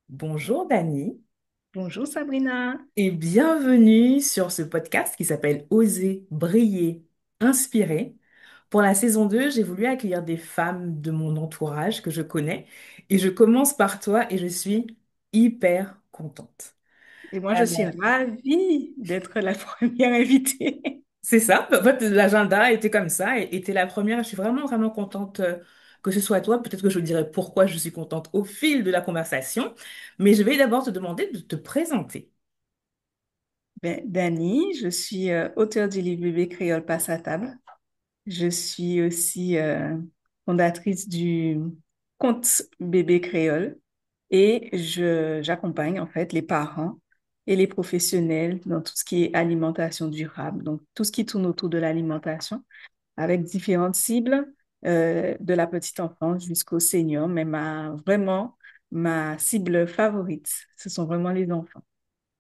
Bonjour Dani Bonjour Sabrina. et bienvenue sur ce podcast qui s'appelle Oser, briller, inspirer. Pour la saison 2, j'ai voulu accueillir des femmes de mon entourage que je connais et je commence par toi et je suis hyper contente. Et moi, je suis ravie d'être la première invitée. C'est ça, en fait, l'agenda était comme ça et t'es la première. Je suis vraiment, vraiment contente que ce soit toi. Peut-être que je dirai pourquoi je suis contente au fil de la conversation, mais je vais d'abord te demander de te présenter. Dani, je suis auteure du livre Bébé Créole passe à table. Je suis aussi fondatrice du compte Bébé Créole et j'accompagne en fait les parents et les professionnels dans tout ce qui est alimentation durable, donc tout ce qui tourne autour de l'alimentation, avec différentes cibles, de la petite enfance jusqu'au senior, mais ma cible favorite, ce sont vraiment les enfants,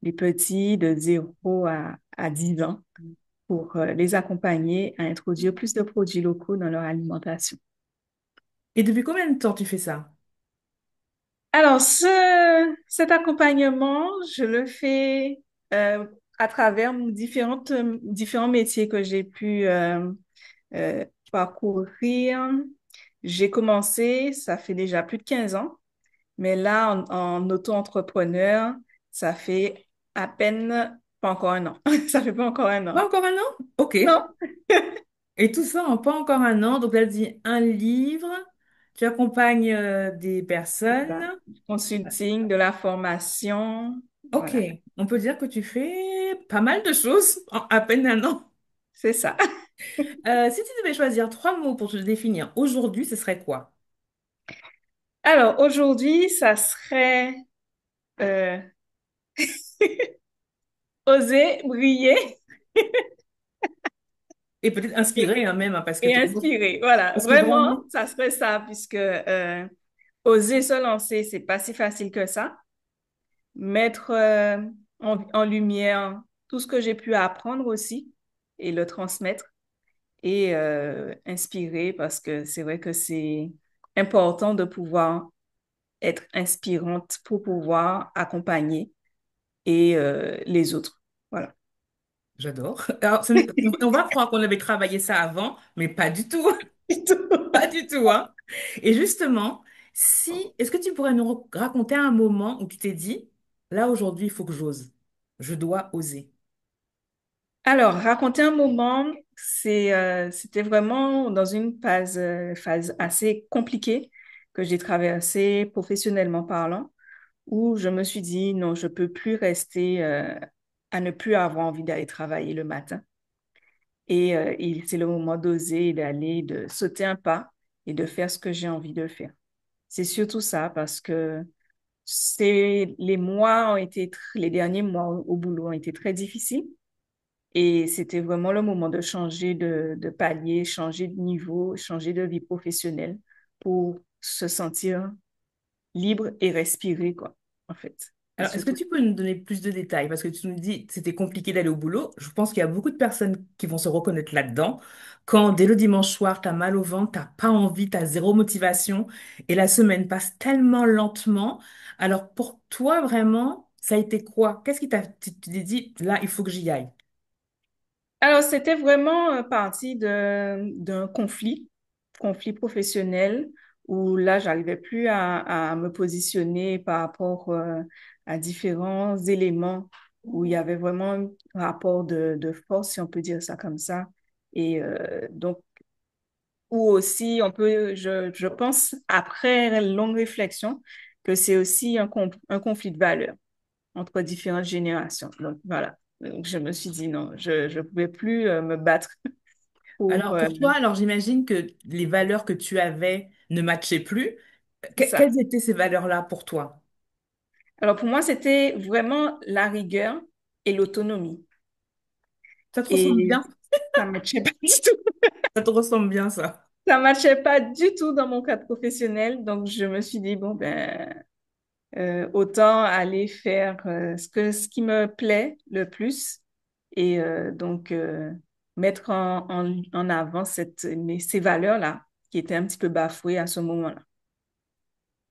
les petits de 0 à 10 ans, pour les accompagner à introduire plus de produits locaux dans leur alimentation. Et depuis combien de temps tu fais ça? Alors, cet accompagnement, je le fais euh, à travers différents métiers que j'ai pu euh, parcourir. J'ai commencé, ça fait déjà plus de 15 ans, mais là, en auto-entrepreneur, ça fait à peine pas encore un an. Ça fait pas encore un Pas an. encore un an? Ok. Non, Et tout ça en pas encore un an. Donc, elle dit un livre. Tu accompagnes des c'est personnes. ça. Consulting, de la formation, Ok. voilà, On peut dire que tu fais pas mal de choses en à peine un an. c'est ça. Si tu devais choisir trois mots pour te définir aujourd'hui, ce serait quoi? Alors, aujourd'hui, ça serait euh, oser, briller Et peut-être inspiré hein, même, hein, parce que et inspirer. Voilà, parce que vraiment, vraiment, ça serait ça, puisque oser se lancer, c'est pas si facile que ça. Mettre en lumière tout ce que j'ai pu apprendre aussi et le transmettre et inspirer parce que c'est vrai que c'est important de pouvoir être inspirante pour pouvoir accompagner et les autres. Voilà. j'adore. Alors, on va croire qu'on avait travaillé ça avant, mais pas du tout. Pas du tout, hein. Et justement, est-ce que tu pourrais nous raconter un moment où tu t'es dit, là aujourd'hui, il faut que j'ose. Je dois oser. Alors, raconter un moment, c'était vraiment dans une phase assez compliquée que j'ai traversée professionnellement parlant, où je me suis dit, non, je peux plus rester à ne plus avoir envie d'aller travailler le matin. Et c'est le moment d'oser, d'aller, de sauter un pas et de faire ce que j'ai envie de faire. C'est surtout ça parce que les derniers mois au boulot ont été très difficiles. Et c'était vraiment le moment de changer de palier, changer de niveau, changer de vie professionnelle pour se sentir libre et respirer, quoi, en fait. C'est Alors, est-ce que surtout. tu peux nous donner plus de détails? Parce que tu nous dis que c'était compliqué d'aller au boulot. Je pense qu'il y a beaucoup de personnes qui vont se reconnaître là-dedans. Quand dès le dimanche soir, t'as mal au ventre, t'as pas envie, t'as zéro motivation, et la semaine passe tellement lentement. Alors, pour toi, vraiment, ça a été quoi? Qu'est-ce qui tu t'es dit, là, il faut que j'y aille? Alors, c'était vraiment parti d'un conflit professionnel, où là, j'arrivais plus à me positionner par rapport à différents éléments, où il y avait vraiment un rapport de force, si on peut dire ça comme ça. Et donc, ou aussi, je pense, après longue réflexion, que c'est aussi un conflit de valeurs entre différentes générations. Donc, voilà. Donc, je me suis dit non, je pouvais plus me battre pour Alors, pour toi, alors j'imagine que les valeurs que tu avais ne matchaient plus. ça. Quelles étaient ces valeurs-là pour toi? Alors, pour moi, c'était vraiment la rigueur et l'autonomie. Ça te ressemble Et bien? ça ne matchait pas du tout. Ça te ressemble bien, ça. Ça matchait pas du tout dans mon cadre professionnel. Donc, je me suis dit, bon, ben, autant aller faire ce qui me plaît le plus et donc mettre en avant ces valeurs-là qui étaient un petit peu bafouées à ce moment-là.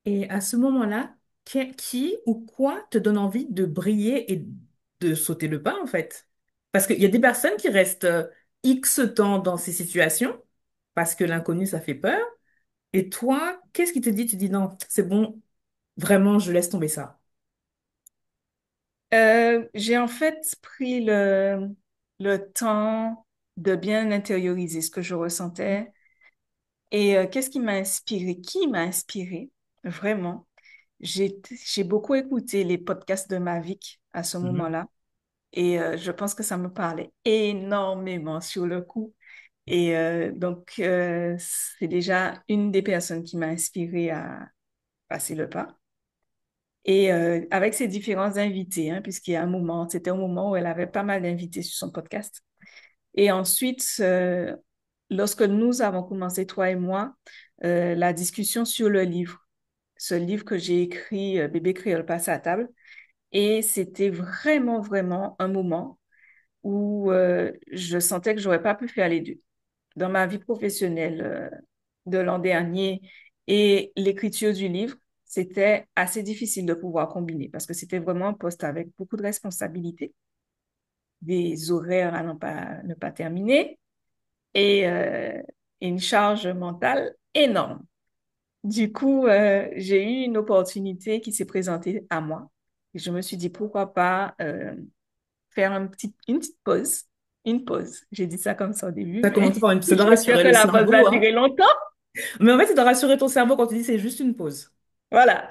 Et à ce moment-là, qui ou quoi te donne envie de briller et de sauter le pas, en fait? Parce qu'il y a des personnes qui restent X temps dans ces situations parce que l'inconnu, ça fait peur. Et toi, qu'est-ce qui te dit? Tu dis non, c'est bon, vraiment, je laisse tomber ça. J'ai en fait pris le temps de bien intérioriser ce que je ressentais et qu'est-ce qui m'a inspiré, qui m'a inspiré, vraiment. J'ai beaucoup écouté les podcasts de Mavic à ce Mhm. moment-là et je pense que ça me parlait énormément sur le coup. Et donc, c'est déjà une des personnes qui m'a inspirée à passer le pas. Et avec ses différents invités, hein, puisqu'il y a un moment, c'était un moment où elle avait pas mal d'invités sur son podcast. Et ensuite, lorsque nous avons commencé, toi et moi, la discussion sur le livre, ce livre que j'ai écrit, Bébé créole passe à table, et c'était vraiment, vraiment un moment où je sentais que j'aurais pas pu faire les deux. Dans ma vie professionnelle de l'an dernier et l'écriture du livre, c'était assez difficile de pouvoir combiner parce que c'était vraiment un poste avec beaucoup de responsabilités, des horaires à ne pas terminer et une charge mentale énorme. Du coup, j'ai eu une opportunité qui s'est présentée à moi. Et je me suis dit, pourquoi pas faire une petite pause. Une pause. J'ai dit ça comme ça au début, Ça a mais commencé par une... Ça je doit suis sûre rassurer que le la pause va cerveau, durer hein. longtemps. Mais en fait, ça doit rassurer ton cerveau quand tu dis c'est juste une pause. Voilà,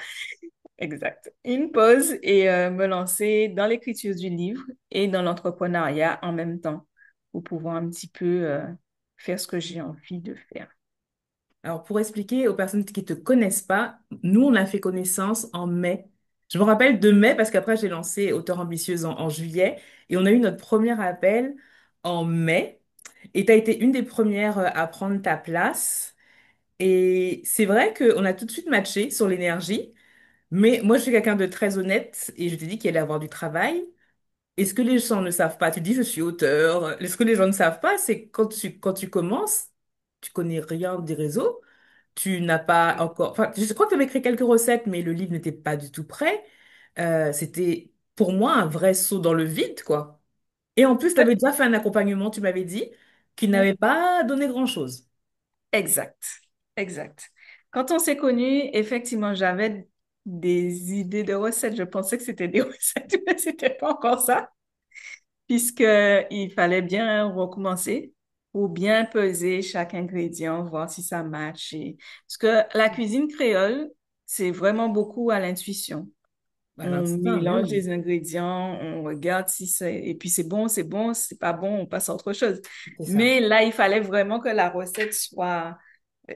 exact. Une pause et me lancer dans l'écriture du livre et dans l'entrepreneuriat en même temps pour pouvoir un petit peu faire ce que j'ai envie de faire. Alors, pour expliquer aux personnes qui ne te connaissent pas, nous, on a fait connaissance en mai. Je me rappelle de mai parce qu'après, j'ai lancé Auteur ambitieuse en juillet et on a eu notre premier appel en mai. Et tu as été une des premières à prendre ta place. Et c'est vrai qu'on a tout de suite matché sur l'énergie. Mais moi, je suis quelqu'un de très honnête et je t'ai dit qu'il allait avoir du travail. Et ce que les gens ne savent pas, tu dis je suis auteur. Ce que les gens ne savent pas, c'est quand tu commences, tu connais rien des réseaux. Tu n'as pas encore... Enfin, je crois que tu avais écrit quelques recettes, mais le livre n'était pas du tout prêt. C'était pour moi un vrai saut dans le vide, quoi. Et en plus, tu avais déjà fait un accompagnement, tu m'avais dit, qui n'avait pas donné grand-chose. Exact, exact. Quand on s'est connus, effectivement, j'avais des idées de recettes. Je pensais que c'était des recettes, mais c'était pas encore ça, puisqu'il fallait bien recommencer pour bien peser chaque ingrédient, voir si ça match. Parce que la cuisine créole, c'est vraiment beaucoup à l'intuition. À On l'instinct, mais mélange oui, les ingrédients, on regarde si c'est, et puis c'est bon, c'est pas bon, on passe à autre chose. c'est ça. Mais là, il fallait vraiment que la recette soit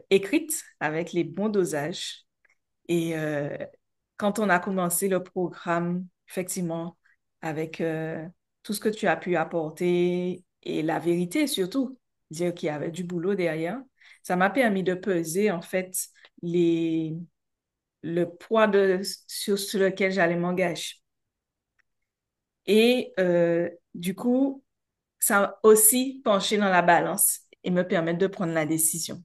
écrite avec les bons dosages. Et quand on a commencé le programme, effectivement, avec tout ce que tu as pu apporter et la vérité surtout, dire qu'il y avait du boulot derrière, ça m'a permis de peser en fait les, le poids sur lequel j'allais m'engager. Et du coup, ça a aussi penché dans la balance et me permettre de prendre la décision.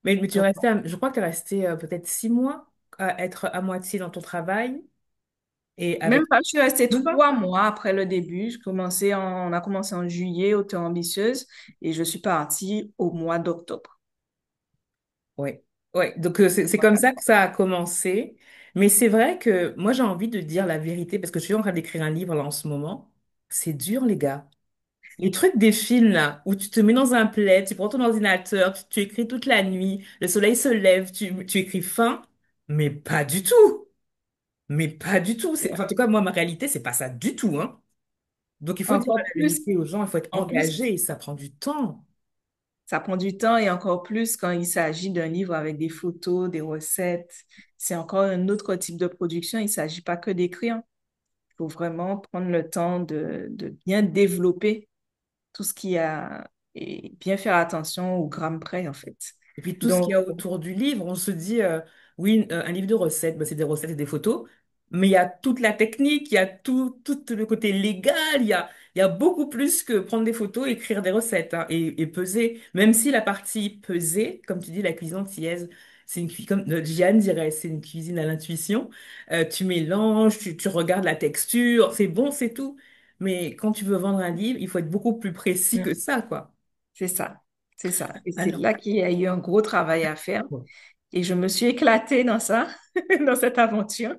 Mais tu es Donc, resté, je crois que tu es resté peut-être 6 mois à être à moitié dans ton travail et même avec... pas, je suis restée Même pas? 3 mois après le début. On a commencé en juillet, autant ambitieuse, et je suis partie au mois d'octobre. Oui. Ouais. Donc, c'est comme ça que ça a commencé. Mais c'est vrai que moi, j'ai envie de dire la vérité parce que je suis en train d'écrire un livre là en ce moment. C'est dur, les gars. Les trucs des films là, où tu te mets dans un plaid, tu prends ton ordinateur, tu écris toute la nuit, le soleil se lève, tu écris fin, mais pas du tout. Mais pas du tout. Enfin, en tout cas, moi, ma réalité, c'est pas ça du tout, hein. Donc, il faut dire Encore la plus, vérité aux gens, il faut être en plus, engagé, ça prend du temps. ça prend du temps et encore plus quand il s'agit d'un livre avec des photos, des recettes. C'est encore un autre type de production. Il ne s'agit pas que d'écrire. Il faut vraiment prendre le temps de bien développer tout ce qu'il y a et bien faire attention au gramme près, en fait. Et puis tout ce qu'il y Donc, a autour du livre, on se dit, oui, un livre de recettes, bah, c'est des recettes et des photos, mais il y a toute la technique, il y a tout le côté légal, il y a beaucoup plus que prendre des photos, écrire des recettes hein, et peser. Même si la partie peser, comme tu dis, la cuisine antillaise, c'est comme Jeanne dirait, c'est une cuisine à l'intuition. Tu mélanges, tu regardes la texture, c'est bon, c'est tout. Mais quand tu veux vendre un livre, il faut être beaucoup plus précis que Mm. ça, quoi. C'est ça, c'est ça. Et c'est Alors, là qu'il y a eu un gros travail à faire. ouais. Et je me suis éclatée dans ça, dans cette aventure,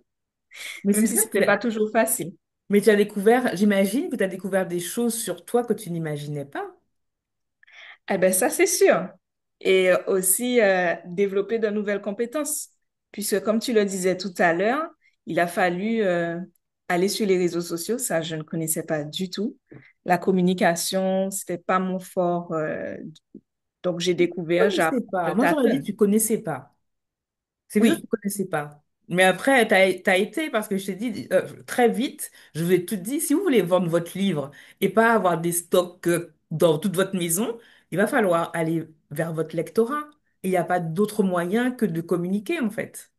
Mais même c'est si bien c'était pas toujours facile. mais tu as découvert, j'imagine que tu as découvert des choses sur toi que tu n'imaginais pas. Eh ben ça, c'est sûr. Et aussi développer de nouvelles compétences. Puisque comme tu le disais tout à l'heure, il a fallu aller sur les réseaux sociaux. Ça, je ne connaissais pas du tout. La communication, c'était pas mon fort. Donc, j'ai Je découvert, j'ai connaissais appris de pas. Moi, j'aurais dit tâtonner. tu connaissais pas. C'est que je Oui, ne connaissais pas. Mais après, t'as été parce que je t'ai dit très vite, je vous ai tout dit, si vous voulez vendre votre livre et pas avoir des stocks dans toute votre maison, il va falloir aller vers votre lectorat. Et il n'y a pas d'autre moyen que de communiquer, en fait.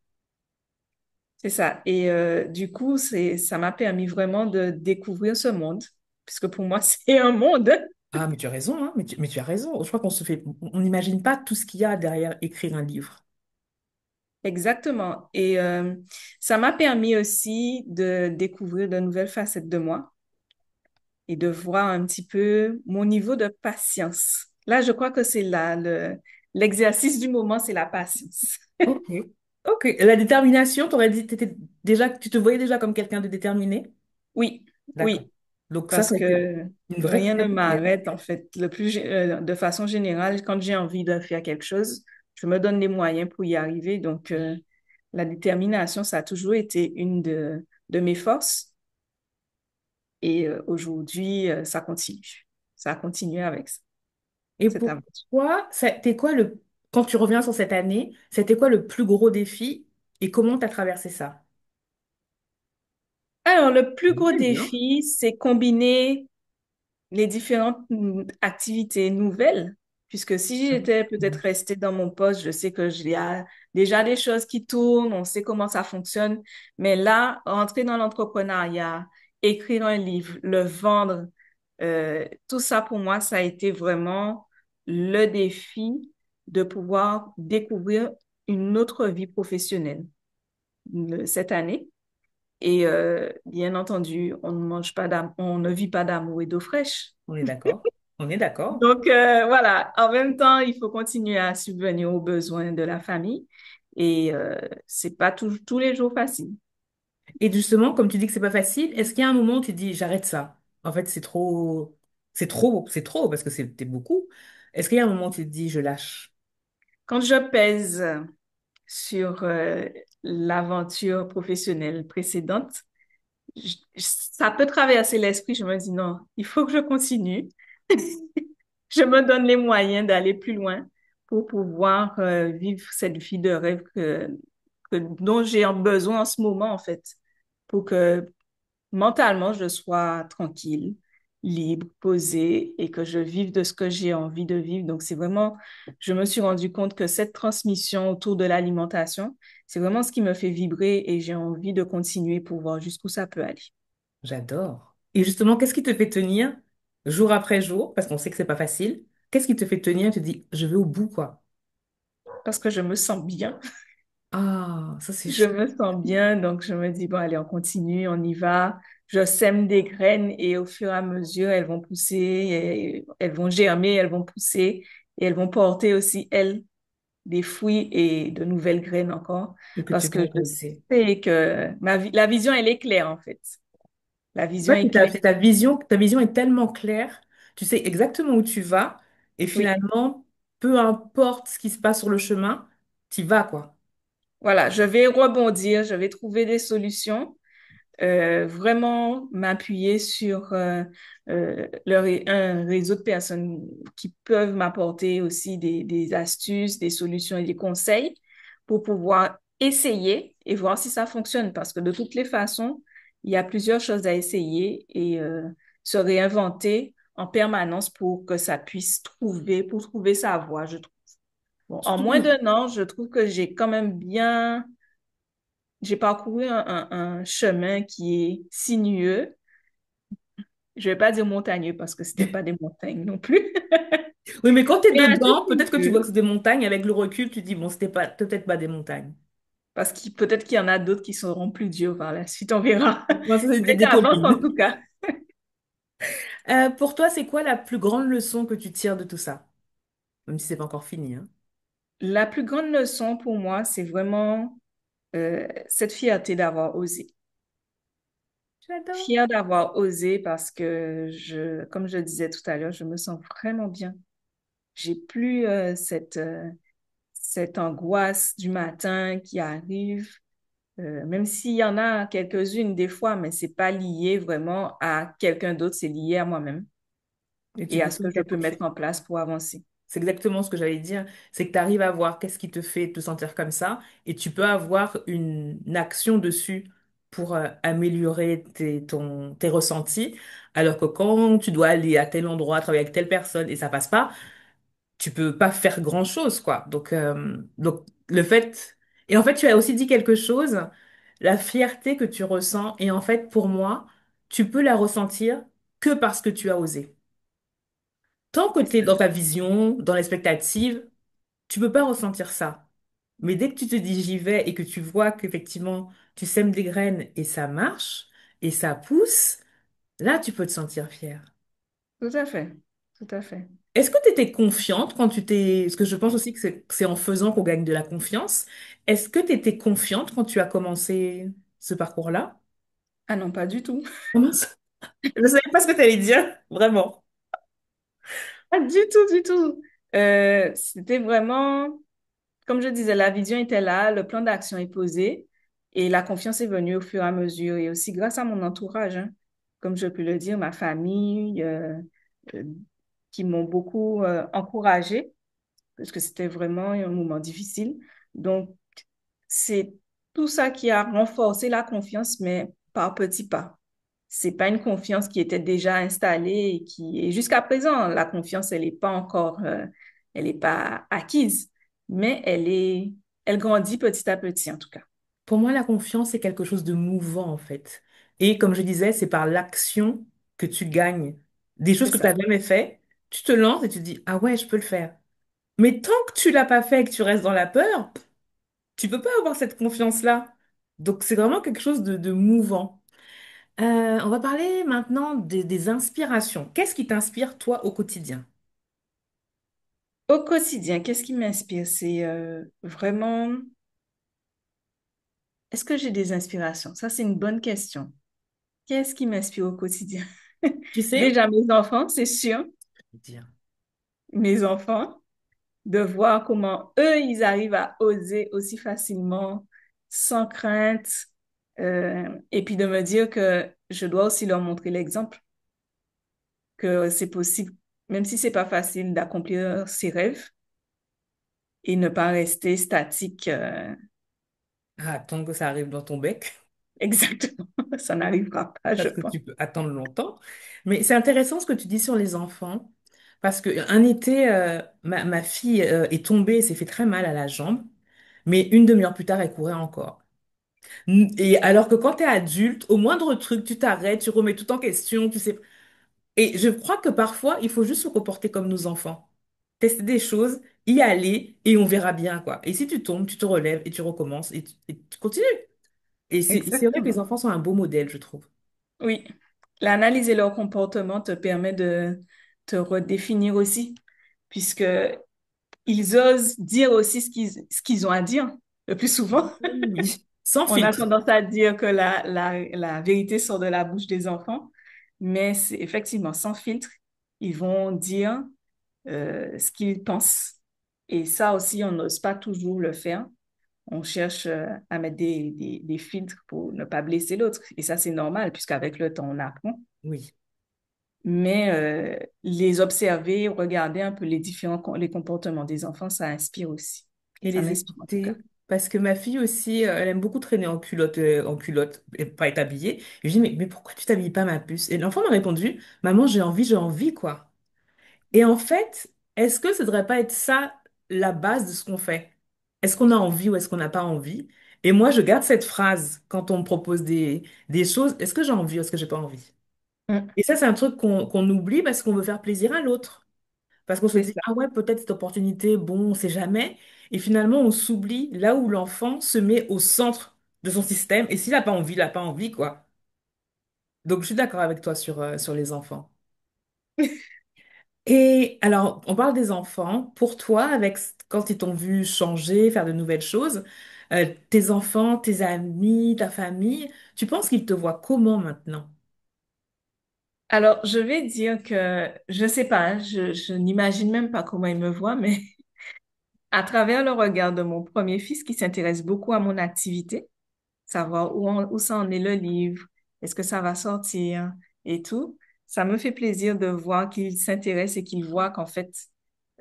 c'est ça. Et du coup, ça m'a permis vraiment de découvrir ce monde. Puisque pour moi, c'est un monde. Ah, mais tu as raison, hein, mais tu as raison. Je crois on n'imagine pas tout ce qu'il y a derrière écrire un livre. Exactement. Et ça m'a permis aussi de découvrir de nouvelles facettes de moi et de voir un petit peu mon niveau de patience. Là, je crois que c'est là l'exercice du moment, c'est la patience. Ok. Ok. La détermination, t'aurais dit, tu te voyais déjà comme quelqu'un de déterminé? Oui, D'accord. oui, Donc ça a parce été que une vraie rien ne qualité, hein. m'arrête en fait. De façon générale, quand j'ai envie de faire quelque chose, je me donne les moyens pour y arriver. Donc, la détermination, ça a toujours été une de mes forces. Et aujourd'hui, ça continue. Ça a continué avec ça, Et cette pour aventure. toi, c'était quoi quand tu reviens sur cette année, c'était quoi le plus gros défi et comment tu as traversé ça? Alors, le plus gros Oui, hein. défi, c'est combiner les différentes activités nouvelles, puisque si j'étais peut-être restée dans mon poste, je sais que il y a déjà des choses qui tournent, on sait comment ça fonctionne, mais là, entrer dans l'entrepreneuriat, écrire un livre, le vendre, tout ça pour moi, ça a été vraiment le défi de pouvoir découvrir une autre vie professionnelle cette année. Et bien entendu, on ne vit pas d'amour et d'eau fraîche. On est d'accord. On est d'accord. Donc voilà, en même temps, il faut continuer à subvenir aux besoins de la famille et c'est pas tous les jours facile. Et justement, comme tu dis que c'est pas facile, est-ce qu'il y a un moment où tu te dis j'arrête ça? En fait, c'est trop parce que c'était beaucoup. Est-ce qu'il y a un moment où tu te dis je lâche? Quand je pèse sur l'aventure professionnelle précédente, ça peut traverser l'esprit. Je me dis non, il faut que je continue. Je me donne les moyens d'aller plus loin pour pouvoir vivre cette vie de rêve dont j'ai besoin en ce moment, en fait, pour que mentalement, je sois tranquille, libre, posée et que je vive de ce que j'ai envie de vivre. Donc, c'est vraiment, je me suis rendu compte que cette transmission autour de l'alimentation, c'est vraiment ce qui me fait vibrer et j'ai envie de continuer pour voir jusqu'où ça peut aller. J'adore. Et justement, qu'est-ce qui te fait tenir jour après jour? Parce qu'on sait que c'est pas facile. Qu'est-ce qui te fait tenir et te dis je vais au bout, quoi? Parce que je me sens bien. Ah, ça c'est Je chouette. me sens bien, donc je me dis, bon, allez, on continue, on y va. Je sème des graines et au fur et à mesure, elles vont pousser, et elles vont germer, elles vont pousser et elles vont porter aussi, elles, des fruits et de nouvelles graines encore. Et que tu Parce vas que je récolter. sais que la vision, elle est claire, en fait. La En vision fait, est claire. c'est ta vision est tellement claire, tu sais exactement où tu vas, et Oui, finalement, peu importe ce qui se passe sur le chemin, tu vas, quoi. voilà, je vais rebondir, je vais trouver des solutions. Vraiment m'appuyer sur un réseau de personnes qui peuvent m'apporter aussi des astuces, des solutions et des conseils pour pouvoir essayer et voir si ça fonctionne. Parce que de toutes les façons, il y a plusieurs choses à essayer et se réinventer en permanence pour que ça puisse pour trouver sa voie, je trouve. Bon, en Surtout moins que d'un an, je trouve que j'ai parcouru un chemin qui est sinueux. Je vais pas dire montagneux parce que c'était pas des montagnes non plus. Oui, mais quand tu es Mais un tout dedans, petit peut-être que tu vois que peu. c'est des montagnes. Avec le recul, tu dis, bon, c'était pas, peut-être pas des montagnes. Parce que peut-être qu'il y en a d'autres qui seront plus durs par la suite, on verra. Moi, ça, c'est Mais des ça avance en collines. tout cas. Pour toi, c'est quoi la plus grande leçon que tu tires de tout ça? Même si c'est pas encore fini, hein. La plus grande leçon pour moi, c'est vraiment cette fierté d'avoir osé. J'adore. Fière d'avoir osé parce que comme je le disais tout à l'heure, je me sens vraiment bien. J'ai plus cette angoisse du matin qui arrive, même s'il y en a quelques-unes des fois, mais c'est pas lié vraiment à quelqu'un d'autre, c'est lié à moi-même Et tu et à peux ce tout que je peux appliquer. mettre en place pour avancer. C'est exactement ce que j'allais dire. C'est que tu arrives à voir qu'est-ce qui te fait te sentir comme ça et tu peux avoir une action dessus pour améliorer tes ressentis. Alors que quand tu dois aller à tel endroit, travailler avec telle personne et ça passe pas, tu peux pas faire grand-chose, quoi. Donc le fait... Et en fait, tu as aussi dit quelque chose, la fierté que tu ressens. Et en fait, pour moi, tu peux la ressentir que parce que tu as osé. Tant que tu es dans ta vision, dans l'expectative, tu peux pas ressentir ça. Mais dès que tu te dis j'y vais et que tu vois qu'effectivement tu sèmes des graines et ça marche et ça pousse, là tu peux te sentir fier. Tout à fait, tout à fait. Est-ce que tu étais confiante quand tu t'es... Parce que je pense aussi que c'est en faisant qu'on gagne de la confiance. Est-ce que tu étais confiante quand tu as commencé ce parcours-là? Ah non, pas du tout. Comment ça? Je ne savais pas ce que tu allais dire, vraiment. Pas du tout, du tout. C'était vraiment, comme je disais, la vision était là, le plan d'action est posé et la confiance est venue au fur et à mesure et aussi grâce à mon entourage, hein. Comme je peux le dire, ma famille, euh, qui m'ont beaucoup encouragée parce que c'était vraiment un moment difficile. Donc, c'est tout ça qui a renforcé la confiance, mais par petits pas. C'est pas une confiance qui était déjà installée et jusqu'à présent, la confiance, elle n'est pas encore, elle n'est pas acquise, mais elle grandit petit à petit en tout cas. Pour moi, la confiance, c'est quelque chose de mouvant, en fait. Et comme je disais, c'est par l'action que tu gagnes. Des choses C'est que tu ça. n'as jamais fait, tu te lances et tu te dis, ah ouais, je peux le faire. Mais tant que tu l'as pas fait et que tu restes dans la peur, tu peux pas avoir cette confiance-là. Donc, c'est vraiment quelque chose de mouvant. On va parler maintenant des inspirations. Qu'est-ce qui t'inspire, toi, au quotidien? Au quotidien, qu'est-ce qui m'inspire? C'est vraiment, est-ce que j'ai des inspirations? Ça, c'est une bonne question. Qu'est-ce qui m'inspire au quotidien? Tu sais? Déjà, mes enfants, c'est sûr, Dire. mes enfants. De voir comment eux, ils arrivent à oser aussi facilement, sans crainte, et puis de me dire que je dois aussi leur montrer l'exemple, que c'est possible, même si c'est pas facile d'accomplir ses rêves et ne pas rester statique, Ah, attends que ça arrive dans ton bec. exactement. Ça n'arrivera pas, je Parce que pense. tu peux attendre longtemps. Mais c'est intéressant ce que tu dis sur les enfants, parce que un été, ma fille est tombée et s'est fait très mal à la jambe, mais une demi-heure plus tard, elle courait encore. Et alors que quand tu es adulte, au moindre truc, tu t'arrêtes, tu remets tout en question, tu sais. Et je crois que parfois, il faut juste se comporter comme nos enfants. Tester des choses, y aller, et on verra bien, quoi. Et si tu tombes, tu te relèves et tu recommences et tu continues. Et c'est vrai que les Exactement. enfants sont un beau modèle, je trouve. Oui. L'analyse leur comportement te permet de te redéfinir aussi, puisque ils osent dire aussi ce qu'ils ont à dire le plus souvent. Oui. Sans On a filtre. tendance à dire que la vérité sort de la bouche des enfants, mais c'est effectivement sans filtre. Ils vont dire ce qu'ils pensent. Et ça aussi, on n'ose pas toujours le faire. On cherche à mettre des filtres pour ne pas blesser l'autre. Et ça, c'est normal, puisqu'avec le temps, on apprend. Oui. Mais les observer, regarder un peu les comportements des enfants, ça inspire aussi. Et Ça les m'inspire en tout cas. écouter. Parce que ma fille aussi, elle aime beaucoup traîner en culotte, et pas être habillée. Et je dis, mais pourquoi tu t'habilles pas, ma puce? Et l'enfant m'a répondu, maman, j'ai envie, quoi. Et en fait, est-ce que ça devrait pas être ça la base de ce qu'on fait? Est-ce qu'on a envie ou est-ce qu'on n'a pas envie? Et moi, je garde cette phrase quand on me propose des choses. Est-ce que j'ai envie ou est-ce que j'ai pas envie? Mm. Et ça, c'est un truc qu'on oublie parce qu'on veut faire plaisir à l'autre. Parce qu'on se C'est dit, ça. ah ouais, peut-être cette opportunité, bon, on sait jamais. Et finalement, on s'oublie là où l'enfant se met au centre de son système. Et s'il n'a pas envie, il n'a pas envie, quoi. Donc, je suis d'accord avec toi sur les enfants. Et alors, on parle des enfants. Pour toi, quand ils t'ont vu changer, faire de nouvelles choses, tes enfants, tes amis, ta famille, tu penses qu'ils te voient comment maintenant? Alors, je vais dire que, je sais pas, hein, je n'imagine même pas comment il me voit, mais à travers le regard de mon premier fils qui s'intéresse beaucoup à mon activité, savoir où ça en est le livre, est-ce que ça va sortir et tout, ça me fait plaisir de voir qu'il s'intéresse et qu'il voit qu'en fait,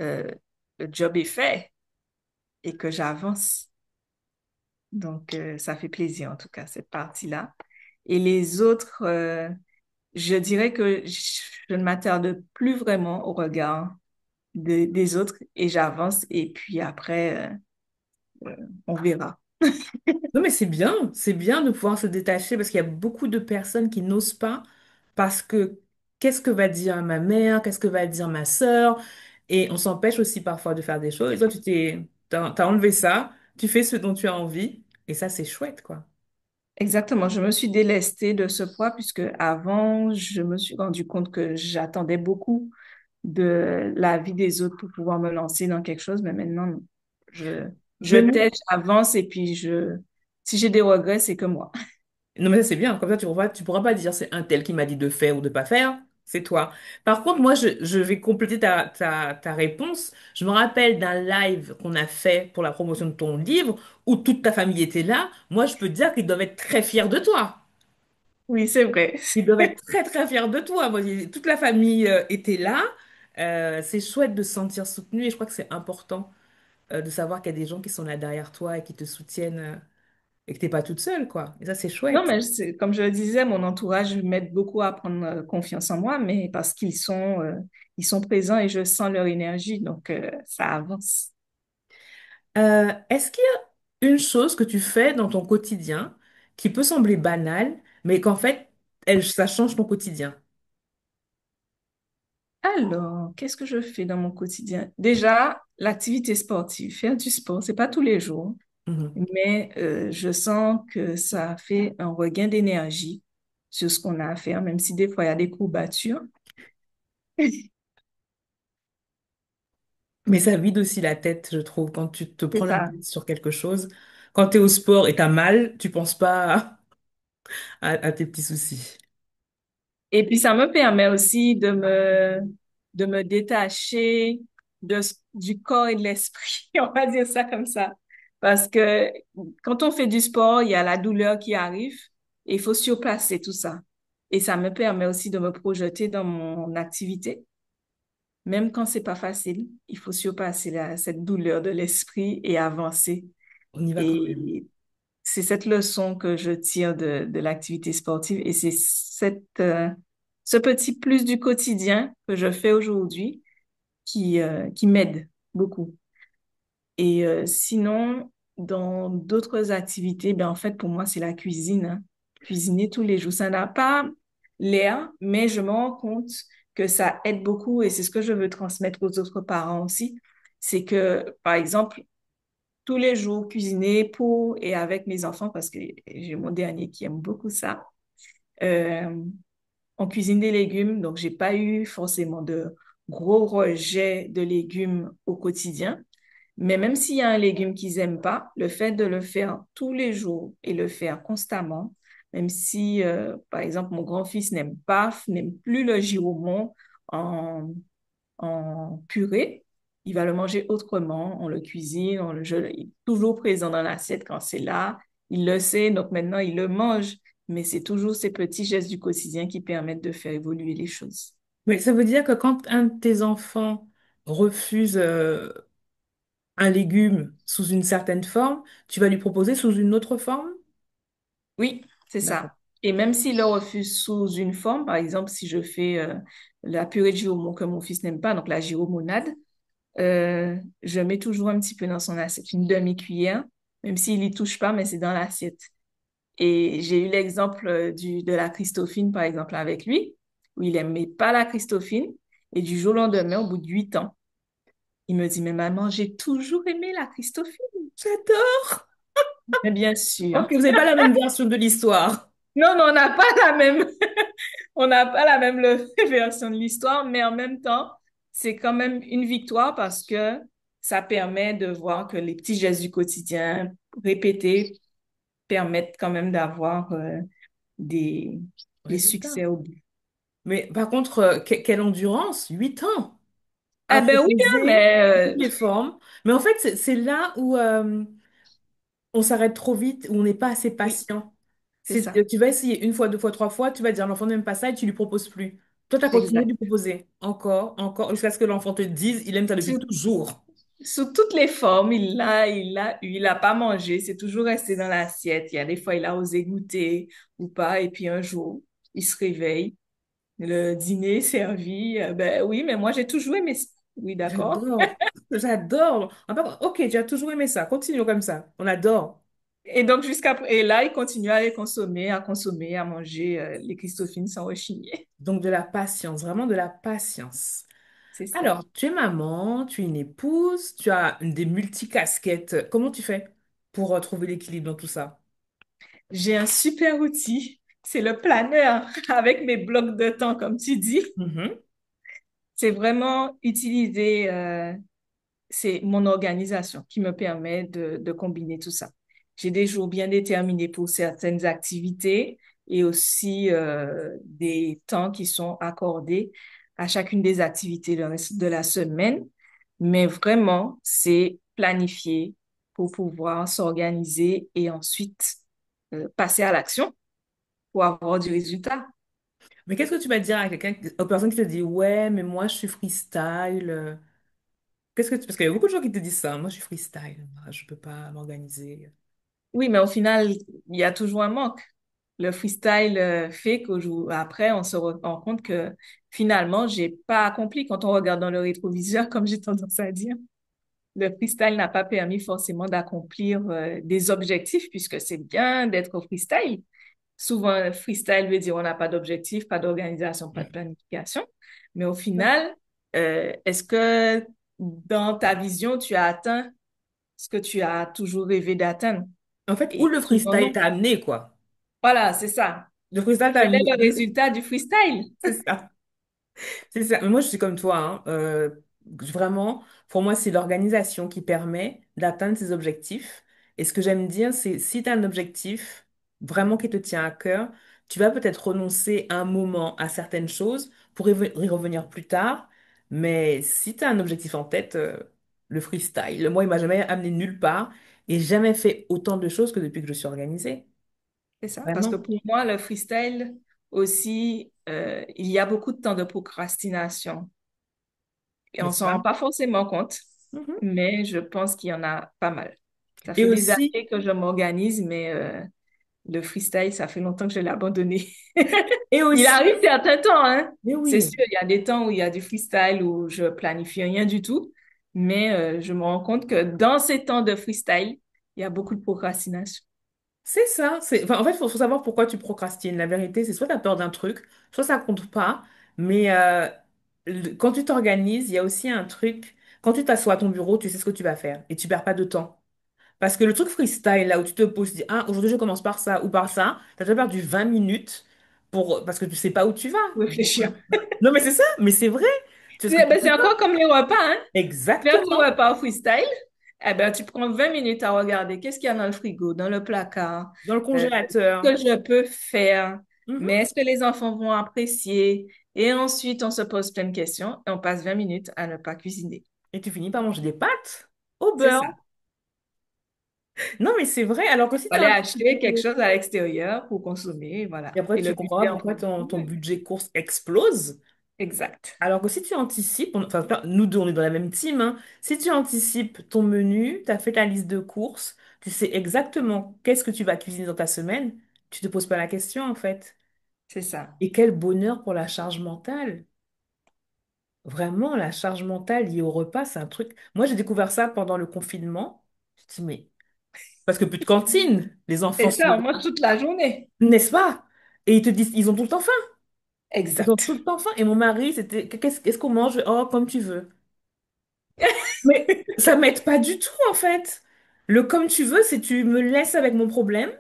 euh, le job est fait et que j'avance. Donc, ça fait plaisir en tout cas, cette partie-là. Et les autres, je dirais que je ne m'attarde plus vraiment au regard des autres et j'avance et puis après, on verra. Non, mais c'est bien de pouvoir se détacher parce qu'il y a beaucoup de personnes qui n'osent pas parce que qu'est-ce que va dire ma mère, qu'est-ce que va dire ma sœur, et on s'empêche aussi parfois de faire des choses. Et toi, t'as enlevé ça, tu fais ce dont tu as envie, et ça, c'est chouette, quoi. Exactement, je me suis délestée de ce poids puisque avant, je me suis rendu compte que j'attendais beaucoup de la vie des autres pour pouvoir me lancer dans quelque chose, mais maintenant, non. Je Maintenant, t'aide, j'avance et puis si j'ai des regrets, c'est que moi. non, mais ça, c'est bien. Comme ça, tu pourras pas dire c'est un tel qui m'a dit de faire ou de pas faire. C'est toi. Par contre, moi, je vais compléter ta réponse. Je me rappelle d'un live qu'on a fait pour la promotion de ton livre où toute ta famille était là. Moi, je peux te dire qu'ils doivent être très fiers de toi. Oui, c'est vrai. Ils doivent être très, très fiers de toi. Moi, toute la famille était là. C'est chouette de se sentir soutenu et je crois que c'est important de savoir qu'il y a des gens qui sont là derrière toi et qui te soutiennent et que t'es pas toute seule, quoi. Et ça, c'est Non, chouette. mais comme je le disais, mon entourage m'aide beaucoup à prendre confiance en moi, mais parce ils sont présents et je sens leur énergie, donc ça avance. Est-ce qu'il y a une chose que tu fais dans ton quotidien qui peut sembler banale, mais qu'en fait, ça change ton quotidien? Alors, qu'est-ce que je fais dans mon quotidien? Déjà, l'activité sportive, faire du sport, c'est pas tous les jours, Mhm. mais je sens que ça fait un regain d'énergie sur ce qu'on a à faire, même si des fois il y a des courbatures. Mais ça vide aussi la tête, je trouve, quand tu te C'est prends la ça. tête sur quelque chose. Quand tu es au sport et t'as mal, tu penses pas à tes petits soucis. Et puis, ça me permet aussi de me détacher du corps et de l'esprit, on va dire ça comme ça. Parce que quand on fait du sport, il y a la douleur qui arrive et il faut surpasser tout ça. Et ça me permet aussi de me projeter dans mon activité, même quand c'est pas facile. Il faut surpasser cette douleur de l'esprit et avancer. On y va quand même. Et c'est cette leçon que je tire de l'activité sportive et c'est ce petit plus du quotidien que je fais aujourd'hui qui m'aide beaucoup. Et sinon, dans d'autres activités, ben en fait, pour moi, c'est la cuisine, hein. Cuisiner tous les jours, ça n'a pas l'air, mais je me rends compte que ça aide beaucoup et c'est ce que je veux transmettre aux autres parents aussi. C'est que, par exemple, tous les jours cuisiner pour et avec mes enfants parce que j'ai mon dernier qui aime beaucoup ça. Euh, on cuisine des légumes, donc j'ai pas eu forcément de gros rejets de légumes au quotidien. Mais même s'il y a un légume qu'ils aiment pas, le fait de le faire tous les jours et le faire constamment, même si, par exemple, mon grand-fils n'aime plus le giromon en en purée. Il va le manger autrement. On le cuisine, il est toujours présent dans l'assiette quand c'est là. Il le sait, donc maintenant il le mange. Mais c'est toujours ces petits gestes du quotidien qui permettent de faire évoluer les choses. Mais ça veut dire que quand un de tes enfants refuse un légume sous une certaine forme, tu vas lui proposer sous une autre forme? Oui, c'est D'accord. ça. Et même s'il le refuse sous une forme, par exemple, si je fais la purée de giromon que mon fils n'aime pas, donc la giromonade, je mets toujours un petit peu dans son assiette, une demi-cuillère, même s'il y touche pas, mais c'est dans l'assiette. Et j'ai eu l'exemple de la Christophine, par exemple, avec lui, où il aimait pas la Christophine. Et du jour au lendemain, au bout de 8 ans, il me dit, mais maman, j'ai toujours aimé la Christophile. J'adore. Mais bien sûr. Ok, vous n'avez pas la même version de l'histoire. Non, non, on n'a pas la même, on n'a pas la même version de l'histoire, mais en même temps, c'est quand même une victoire parce que ça permet de voir que les petits gestes du quotidien répétés permettent quand même d'avoir des, des Résultat. succès au bout. Mais par contre, quelle endurance, 8 ans à Eh ben oui, hein, proposer mais toutes les formes. Mais en fait, c'est là où on s'arrête trop vite, où on n'est pas assez oui, patient. c'est ça. Tu vas essayer une fois, deux fois, trois fois, tu vas dire l'enfant n'aime pas ça et tu lui proposes plus. Toi, tu as continué de lui Exact. proposer encore, encore, jusqu'à ce que l'enfant te dise, il aime ça depuis Sous, toujours. sous toutes les formes, il a pas mangé, c'est toujours resté dans l'assiette. Il y a des fois, il a osé goûter ou pas, et puis un jour, il se réveille. Le dîner est servi. Ben oui, mais moi, j'ai toujours aimé ça. Oui, d'accord. J'adore, j'adore. Ok, tu as toujours aimé ça, continue comme ça, on adore. Et donc, et là, il continue à les consommer, à consommer, à manger les Christophines sans rechigner. Donc de la patience, vraiment de la patience. C'est ça. Alors, tu es maman, tu es une épouse, tu as des multicasquettes. Comment tu fais pour trouver l'équilibre dans tout ça? J'ai un super outil. C'est le planeur avec mes blocs de temps, comme tu dis. Mhm. C'est vraiment utiliser, c'est mon organisation qui me permet de combiner tout ça. J'ai des jours bien déterminés pour certaines activités et aussi des temps qui sont accordés à chacune des activités de la semaine. Mais vraiment, c'est planifié pour pouvoir s'organiser et ensuite passer à l'action pour avoir du résultat. Mais qu'est-ce que tu vas dire à quelqu'un, aux personnes qui te disent, ouais, mais moi je suis freestyle. Parce qu'il y a beaucoup de gens qui te disent ça. Moi je suis freestyle, moi, je peux pas m'organiser. Oui, mais au final, il y a toujours un manque. Le freestyle fait qu'au jour après, on se rend compte que finalement, j'ai pas accompli quand on regarde dans le rétroviseur, comme j'ai tendance à dire. Le freestyle n'a pas permis forcément d'accomplir des objectifs, puisque c'est bien d'être au freestyle. Souvent, le freestyle veut dire on n'a pas d'objectif, pas d'organisation, pas de planification. Mais au final, est-ce que dans ta vision, tu as atteint ce que tu as toujours rêvé d'atteindre? En fait, où Et le souvent, freestyle non. t'a amené, quoi. Voilà, c'est ça. Le freestyle t'a Quel est amené le où? résultat du freestyle? C'est ça. C'est ça. Mais moi, je suis comme toi, hein. Vraiment, pour moi, c'est l'organisation qui permet d'atteindre ses objectifs. Et ce que j'aime dire, c'est si tu as un objectif vraiment qui te tient à cœur, tu vas peut-être renoncer un moment à certaines choses pour y revenir plus tard. Mais si tu as un objectif en tête, le freestyle, moi, il m'a jamais amené nulle part et jamais fait autant de choses que depuis que je suis organisée. C'est ça. Parce que Vraiment. pour moi, le freestyle aussi, il y a beaucoup de temps de procrastination. Et on N'est-ce s'en pas? rend pas forcément compte, Mhm. mais je pense qu'il y en a pas mal. Ça Et fait des aussi, années que je m'organise, mais le freestyle, ça fait longtemps que je l'ai abandonné. et Il aussi, arrive certains temps, hein. mais C'est oui. sûr, il y a des temps où il y a du freestyle où je planifie rien du tout, mais je me rends compte que dans ces temps de freestyle, il y a beaucoup de procrastination. C'est ça. Enfin, en fait, faut savoir pourquoi tu procrastines. La vérité, c'est soit tu as peur d'un truc, soit ça compte pas. Mais quand tu t'organises, il y a aussi un truc. Quand tu t'assois à ton bureau, tu sais ce que tu vas faire et tu perds pas de temps. Parce que le truc freestyle, là où tu te poses, tu dis, ah, aujourd'hui je commence par ça ou par ça, tu as déjà perdu 20 minutes parce que tu sais pas où tu vas. Donc, Réfléchir. non, mais c'est ça, mais c'est vrai. Tu sais ce que C'est tu ben, fais c'est pas. encore comme les repas, hein. Faire ton Exactement. repas au freestyle, eh ben, tu prends 20 minutes à regarder qu'est-ce qu'il y a dans le frigo, dans le placard, Dans le ce congélateur. que je peux faire, mais Mhm. est-ce que les enfants vont apprécier? Et ensuite, on se pose plein de questions et on passe 20 minutes à ne pas cuisiner. Et tu finis par manger des pâtes au C'est beurre. ça. Non, mais c'est vrai. Alors que si tu es Fallait un petit acheter quelque peu. chose à l'extérieur pour consommer, voilà. Et après, Et le tu comprends pas budget pourquoi encore. ton Ouais, budget course explose. exact. Alors que si tu anticipes, enfin, nous deux, on est dans la même team, hein. Si tu anticipes ton menu, tu as fait ta liste de courses, tu sais exactement qu'est-ce que tu vas cuisiner dans ta semaine, tu te poses pas la question, en fait. C'est ça. Et quel bonheur pour la charge mentale. Vraiment, la charge mentale liée au repas, c'est un truc. Moi, j'ai découvert ça pendant le confinement. Je dis, mais. Parce que plus de cantine, les enfants Et sont ça, on là, mange toute la journée. n'est-ce pas? Et ils te disent, ils ont tout le temps faim. Ils ont tout Exact. le temps faim. Et mon mari, c'était, qu'est-ce qu'on mange? Oh, comme tu veux. Mais ça m'aide pas du tout, en fait. Le comme tu veux, c'est tu me laisses avec mon problème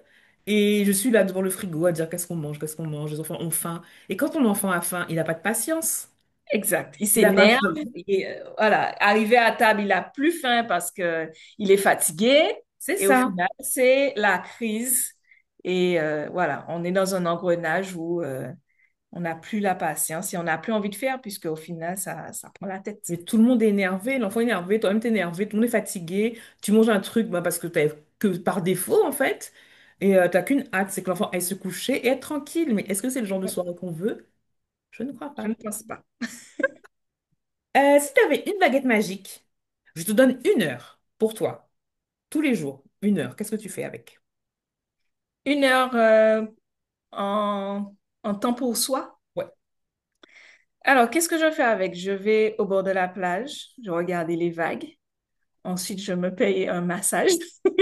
et je suis là devant le frigo à dire qu'est-ce qu'on mange, les enfants ont faim. Et quand ton enfant a faim, il n'a pas de patience. Exact. Il Il n'a pas s'énerve. faim. Et, voilà. Arrivé à table, il a plus faim parce que il est fatigué. C'est Et au ça. final, c'est la crise. Et voilà, on est dans un engrenage où on n'a plus la patience et on n'a plus envie de faire puisque au final, ça prend la tête. Mais tout le monde est énervé, l'enfant est énervé, toi-même t'es énervé, tout le monde est fatigué. Tu manges un truc bah, parce que t'as que par défaut, en fait. Et t'as qu'une hâte, c'est que l'enfant aille se coucher et être tranquille. Mais est-ce que c'est le genre de soirée qu'on veut? Je ne crois Je ne pas. pense pas. Si tu avais une baguette magique, je te donne 1 heure pour toi, tous les jours, 1 heure. Qu'est-ce que tu fais avec? 1 heure en, en temps pour soi. Ouais. Alors, qu'est-ce que je fais avec? Je vais au bord de la plage, je regarde les vagues. Ensuite, je me paye un massage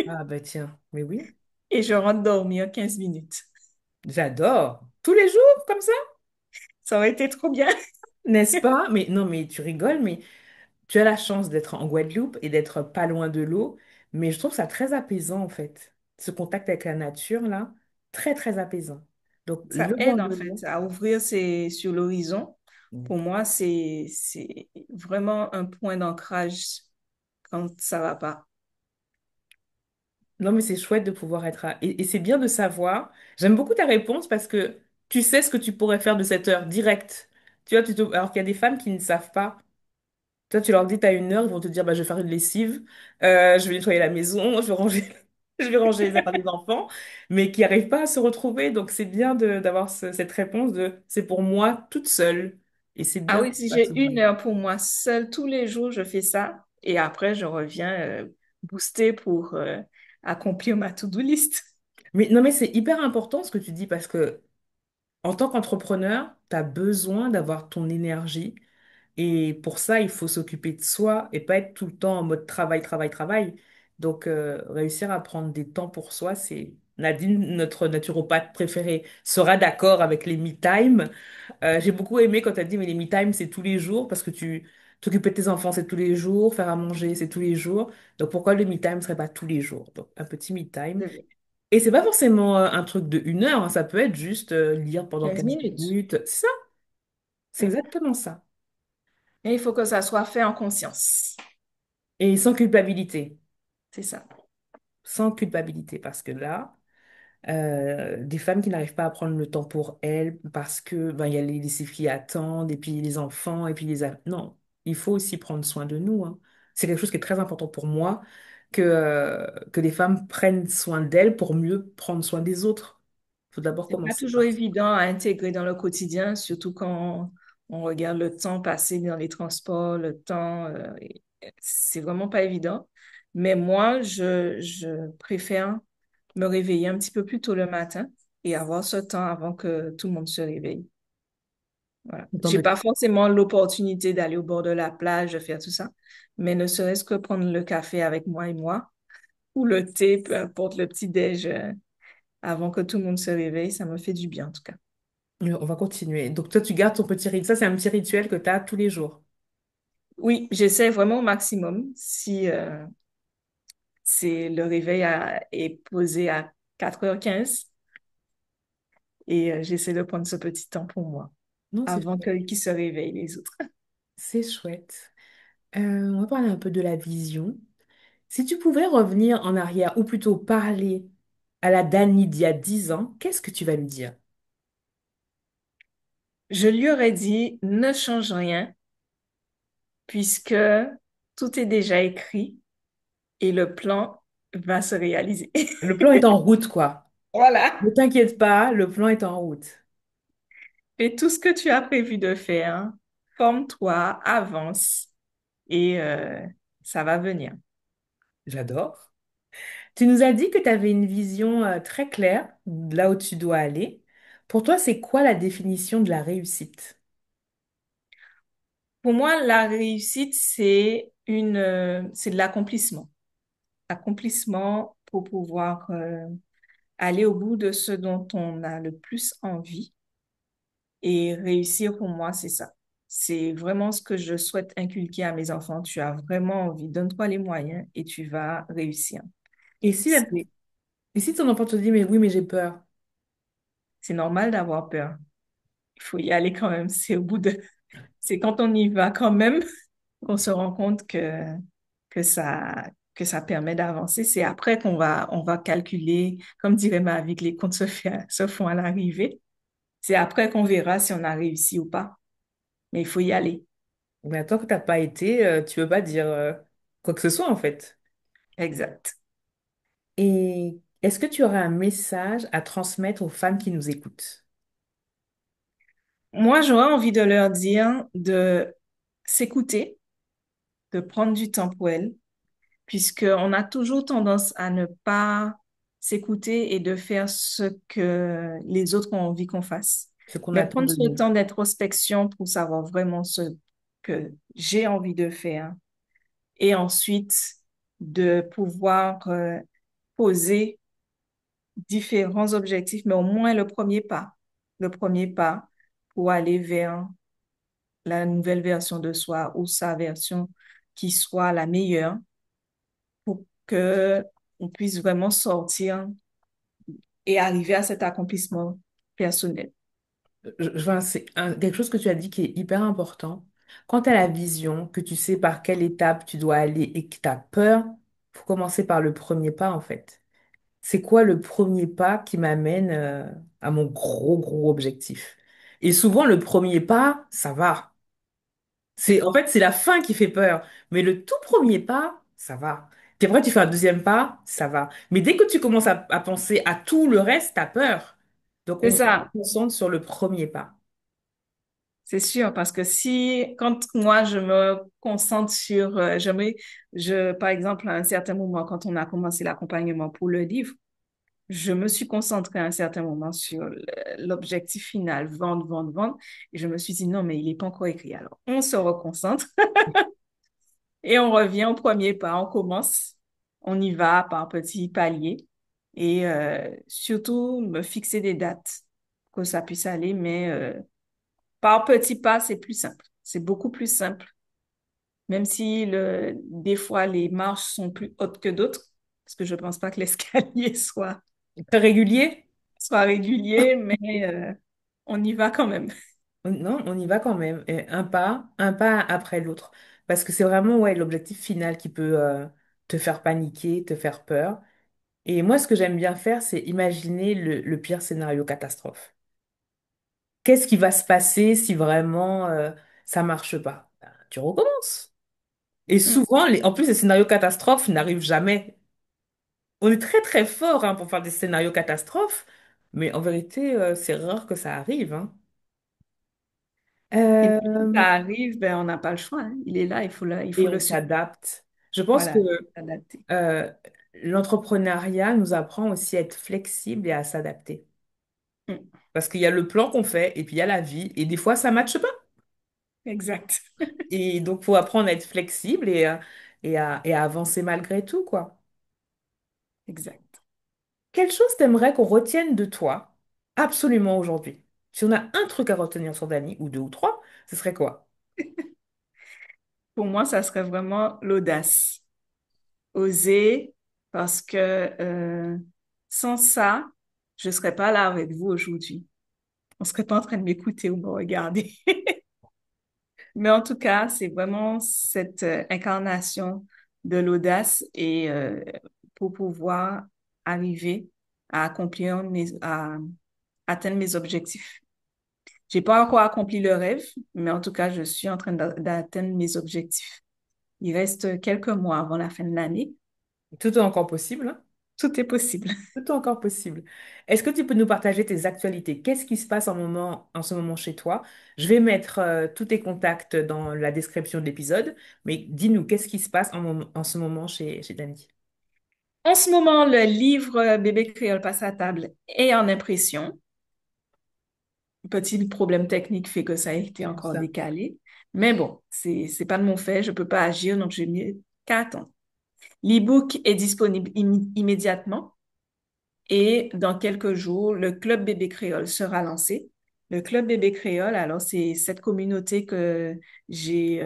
Ah bah tiens, mais oui, et je rentre dormir 15 minutes. j'adore. Tous les jours, comme ça? Ça aurait été trop bien. N'est-ce pas? Mais non, mais tu rigoles, mais tu as la chance d'être en Guadeloupe et d'être pas loin de l'eau. Mais je trouve ça très apaisant, en fait. Ce contact avec la nature, là, très, très apaisant. Donc, Ça le bord aide de en fait l'eau. à ouvrir sur l'horizon. Pour moi, c'est vraiment un point d'ancrage quand ça va pas. Non, mais c'est chouette de pouvoir être et c'est bien de savoir. J'aime beaucoup ta réponse parce que tu sais ce que tu pourrais faire de cette heure directe. Tu vois, alors qu'il y a des femmes qui ne savent pas. Toi, tu leur dis, t'as 1 heure, ils vont te dire, bah, je vais faire une lessive, je vais nettoyer la maison, je vais ranger, je vais ranger les affaires des enfants, mais qui n'arrivent pas à se retrouver. Donc, c'est bien d'avoir cette réponse de, c'est pour moi toute seule. Et c'est Ah bien oui, si à ce j'ai moment-là. 1 heure pour moi seule tous les jours, je fais ça. Et après, je reviens booster pour accomplir ma to-do list. Mais non, mais c'est hyper important ce que tu dis parce que en tant qu'entrepreneur, tu as besoin d'avoir ton énergie. Et pour ça, il faut s'occuper de soi et pas être tout le temps en mode travail, travail, travail. Donc, réussir à prendre des temps pour soi, c'est... Nadine, notre naturopathe préférée, sera d'accord avec les me-time. J'ai beaucoup aimé quand tu as dit, mais les me-time, c'est tous les jours parce que tu t'occuper de tes enfants, c'est tous les jours, faire à manger, c'est tous les jours. Donc, pourquoi le me-time ne serait pas tous les jours? Donc, un petit me-time. C'est vrai. Et c'est pas forcément un truc de 1 heure, hein, ça peut être juste lire pendant 15 15 minutes. minutes. C'est ça, c'est Mm. exactement ça. Et il faut que ça soit fait en conscience. Et sans culpabilité. C'est ça. Sans culpabilité, parce que là, des femmes qui n'arrivent pas à prendre le temps pour elles parce que ben, il y a les filles qui attendent, et puis les enfants, et puis Non, il faut aussi prendre soin de nous, hein. C'est quelque chose qui est très important pour moi, que les femmes prennent soin d'elles pour mieux prendre soin des autres. Il faut d'abord C'est pas commencer toujours par ça. évident à intégrer dans le quotidien, surtout quand on regarde le temps passé dans les transports, le temps, c'est vraiment pas évident. Mais moi, je préfère me réveiller un petit peu plus tôt le matin et avoir ce temps avant que tout le monde se réveille. Voilà. Attends, J'ai mais pas forcément l'opportunité d'aller au bord de la plage, de faire tout ça, mais ne serait-ce que prendre le café avec moi et moi, ou le thé, peu importe le petit déj, avant que tout le monde se réveille, ça me fait du bien en tout cas. on va continuer. Donc toi, tu gardes ton petit rituel. Ça, c'est un petit rituel que tu as tous les jours. Oui, j'essaie vraiment au maximum. Si c'est le est posé à 4h15 et j'essaie de prendre ce petit temps pour moi Non, c'est avant chouette. qu'ils se réveillent les autres. C'est chouette. On va parler un peu de la vision. Si tu pouvais revenir en arrière, ou plutôt parler à la Dani d'il y a 10 ans, qu'est-ce que tu vas lui dire? Je lui aurais dit, ne change rien puisque tout est déjà écrit et le plan va se réaliser. Le plan est en route, quoi. Voilà. Ne t'inquiète pas, le plan est en route. Fais tout ce que tu as prévu de faire. Forme-toi, avance et ça va venir. J'adore. Tu nous as dit que tu avais une vision très claire de là où tu dois aller. Pour toi, c'est quoi la définition de la réussite? Pour moi, la réussite, c'est de l'accomplissement. Accomplissement pour pouvoir aller au bout de ce dont on a le plus envie Et réussir pour moi, c'est ça. C'est vraiment ce que je souhaite inculquer à mes enfants. Tu as vraiment envie, donne-toi les moyens et tu vas réussir. Et si, C'est, et si ton enfant te dit, mais oui, mais j'ai peur. c'est normal d'avoir peur. Il faut y aller quand même. C'est quand on y va quand même qu'on se rend compte que que ça permet d'avancer. C'est après on va calculer, comme dirait ma vie, que les comptes se font à l'arrivée. C'est après qu'on verra si on a réussi ou pas. Mais il faut y aller. Mais tant que t'as pas été, tu veux pas dire quoi que ce soit, en fait. Exact. Et est-ce que tu aurais un message à transmettre aux femmes qui nous écoutent? Moi, j'aurais envie de leur dire de s'écouter, de prendre du temps pour elles, puisqu'on a toujours tendance à ne pas s'écouter et de faire ce que les autres ont envie qu'on fasse. Ce qu'on Mais attend prendre de ce nous. temps d'introspection pour savoir vraiment ce que j'ai envie de faire et ensuite de pouvoir poser différents objectifs, mais au moins le premier pas pour aller vers la nouvelle version de soi ou sa version qui soit la meilleure pour que on puisse vraiment sortir et arriver à cet accomplissement personnel. Enfin, quelque chose que tu as dit qui est hyper important. Quand tu as la vision, que tu sais par quelle étape tu dois aller et que tu as peur, faut commencer par le premier pas, en fait. C'est quoi le premier pas qui m'amène à mon gros objectif? Et souvent, le premier pas, ça va. En fait, c'est la fin qui fait peur. Mais le tout premier pas, ça va. Puis après, tu fais un deuxième pas, ça va. Mais dès que tu commences à penser à tout le reste, t'as peur. Donc, C'est on se ça, concentre sur le premier pas. c'est sûr, parce que si, quand moi, je me concentre sur, par exemple, à un certain moment, quand on a commencé l'accompagnement pour le livre, je me suis concentrée à un certain moment sur l'objectif final, vendre, vendre, vendre, et je me suis dit, non, mais il n'est pas encore écrit. Alors, on se reconcentre et on revient au premier pas, on commence, on y va par petits paliers et surtout me fixer des dates pour que ça puisse aller, mais par petits pas, c'est plus simple. C'est beaucoup plus simple, même si des fois les marches sont plus hautes que d'autres, parce que je pense pas que l'escalier Très régulier? soit régulier, mais on y va quand même. Non, on y va quand même. Et un pas après l'autre. Parce que c'est vraiment ouais, l'objectif final qui peut te faire paniquer, te faire peur. Et moi, ce que j'aime bien faire, c'est imaginer le pire scénario catastrophe. Qu'est-ce qui va se passer si vraiment ça marche pas? Ben, tu recommences. Et Mm. souvent, en plus, les scénarios catastrophes n'arrivent jamais. On est très fort hein, pour faire des scénarios catastrophes, mais en vérité, c'est rare que ça arrive. Hein. Et puis, si Euh, ça arrive, ben, on n'a pas le choix, hein. Il est là, il et faut le on suivre. s'adapte. Je pense que Voilà, adapter. euh, l'entrepreneuriat nous apprend aussi à être flexible et à s'adapter. Mm. Parce qu'il y a le plan qu'on fait et puis il y a la vie, et des fois, ça ne matche pas. Exact. Et donc, faut apprendre à être flexible et à avancer malgré tout, quoi. Exact. Quelle chose t'aimerais qu'on retienne de toi absolument aujourd'hui? Si on a un truc à retenir sur Dani, ou deux ou trois, ce serait quoi? Pour moi, ça serait vraiment l'audace. Oser, parce que sans ça, je serais pas là avec vous aujourd'hui. On serait pas en train de m'écouter ou me regarder. Mais en tout cas, c'est vraiment cette incarnation de l'audace et pour pouvoir arriver à à atteindre mes objectifs. J'ai pas encore accompli le rêve, mais en tout cas, je suis en train d'atteindre mes objectifs. Il reste quelques mois avant la fin de l'année. Tout est encore possible, hein. Tout est possible. Tout est encore possible. Est-ce que tu peux nous partager tes actualités? Qu'est-ce qui se passe en ce moment chez toi? Je vais mettre tous tes contacts dans la description de l'épisode, mais dis-nous, qu'est-ce qui se passe en ce moment chez Dani? En ce moment, le livre Bébé créole passe à table est en impression. Petit problème technique fait que ça a été C'est pour encore ça. décalé. Mais bon, c'est pas de mon fait, je peux pas agir, donc je n'ai qu'à attendre. L'e-book est disponible immédiatement et dans quelques jours, le Club Bébé Créole sera lancé. le Club Bébé Créole. Alors, c'est cette communauté que j'ai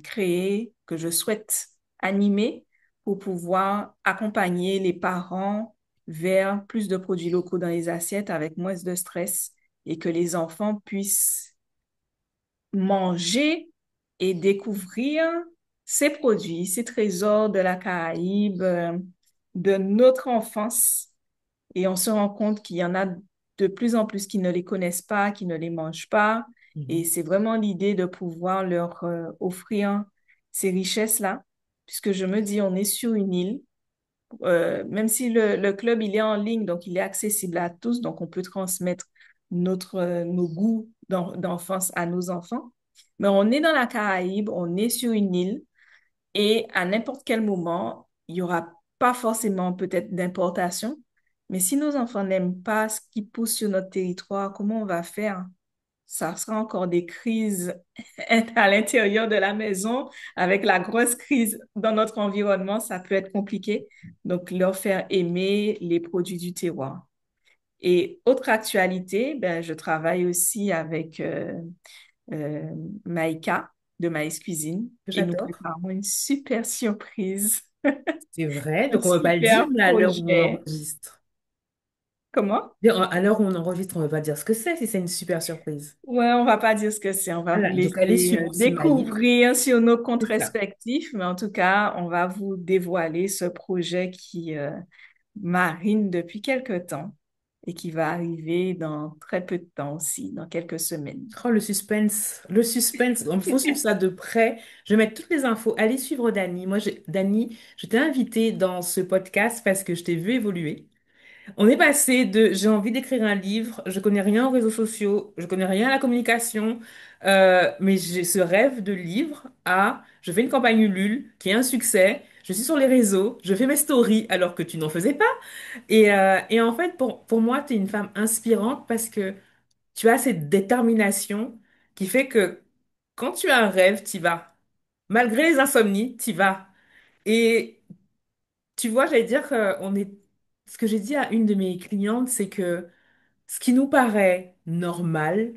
créée, que je souhaite animer pour pouvoir accompagner les parents vers plus de produits locaux dans les assiettes avec moins de stress et que les enfants puissent manger et découvrir ces produits, ces trésors de la Caraïbe, de notre enfance. Et on se rend compte qu'il y en a de plus en plus qui ne les connaissent pas, qui ne les mangent pas. Et Mhm. c'est vraiment l'idée de pouvoir leur offrir ces richesses-là, puisque je me dis, on est sur une île, même si le club, il est en ligne, donc il est accessible à tous, donc on peut transmettre nos goûts d'enfance à nos enfants. Mais on est dans la Caraïbe, on est sur une île, et à n'importe quel moment, il y aura pas forcément peut-être d'importation, mais si nos enfants n'aiment pas ce qui pousse sur notre territoire, comment on va faire? Ça sera encore des crises à l'intérieur de la maison, avec la grosse crise dans notre environnement, ça peut être compliqué. Donc, leur faire aimer les produits du terroir. Et autre actualité, ben, je travaille aussi avec euh, Maïka de Maïs Cuisine et nous J'adore. préparons une super surprise, C'est vrai, un donc on ne peut pas le dire super là, à l'heure où on projet. enregistre. Comment? À l'heure où on enregistre, on ne peut pas dire ce que c'est si c'est une super surprise. Ouais, on va pas dire ce que c'est, on va vous Voilà, donc allez laisser suivre aussi Maïs. découvrir sur nos comptes C'est ça. respectifs, mais en tout cas, on va vous dévoiler ce projet qui marine depuis quelque temps et qui va arriver dans très peu de temps aussi, dans quelques semaines. Oh, le suspense, le suspense. Il faut suivre ça de près. Je vais mettre toutes les infos. Allez suivre Dani. Dani, je t'ai invité dans ce podcast parce que je t'ai vu évoluer. On est passé de j'ai envie d'écrire un livre, je connais rien aux réseaux sociaux, je connais rien à la communication, mais j'ai ce rêve de livre à je fais une campagne Ulule qui est un succès, je suis sur les réseaux, je fais mes stories alors que tu n'en faisais pas. Et en fait, pour moi, tu es une femme inspirante parce que tu as cette détermination qui fait que quand tu as un rêve, tu y vas. Malgré les insomnies, tu y vas. Et tu vois, j'allais dire qu'on est... Ce que j'ai dit à une de mes clientes, c'est que ce qui nous paraît normal,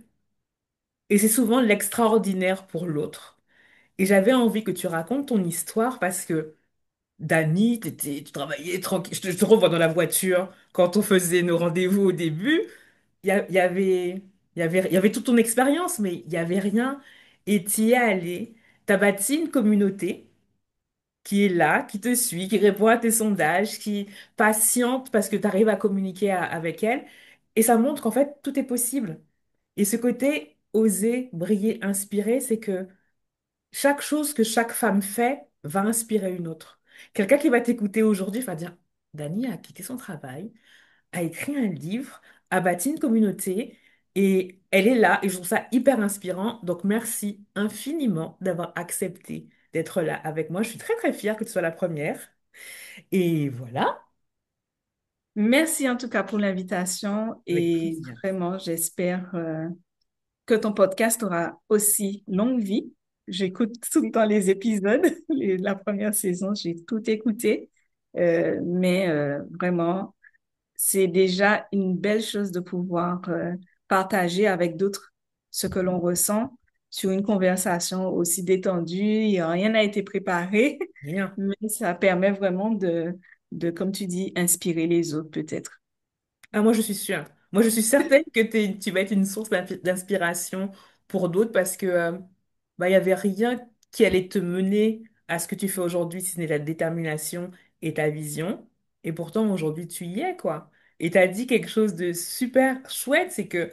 et c'est souvent l'extraordinaire pour l'autre. Et j'avais envie que tu racontes ton histoire parce que Dani, tu travaillais tranquille. Je te revois dans la voiture quand on faisait nos rendez-vous au début. Il y avait toute ton expérience, mais il n'y avait rien. Et tu y es allé. Tu as bâti une communauté qui est là, qui te suit, qui répond à tes sondages, qui patiente parce que tu arrives à communiquer avec elle. Et ça montre qu'en fait, tout est possible. Et ce côté oser, briller, inspirer, c'est que chaque chose que chaque femme fait va inspirer une autre. Quelqu'un qui va t'écouter aujourd'hui va dire, Dani a quitté son travail, a écrit un livre, a bâti une communauté et elle est là et je trouve ça hyper inspirant. Donc merci infiniment d'avoir accepté d'être là avec moi. Je suis très très fière que tu sois la première. Et voilà, Merci en tout cas pour l'invitation avec et plaisir. vraiment, j'espère que ton podcast aura aussi longue vie. J'écoute tout le temps les épisodes. La première saison, j'ai tout écouté. Mais vraiment, c'est déjà une belle chose de pouvoir partager avec d'autres ce que l'on ressent sur une conversation aussi détendue. Rien n'a été préparé, Rien. mais ça permet vraiment comme tu dis, inspirer les autres peut-être. Ah, moi, je suis sûre. Moi, je suis certaine que tu vas être une source d'inspiration pour d'autres parce que bah, il n'y avait rien qui allait te mener à ce que tu fais aujourd'hui si ce n'est ta détermination et ta vision. Et pourtant, aujourd'hui, tu y es, quoi. Et tu as dit quelque chose de super chouette, c'est que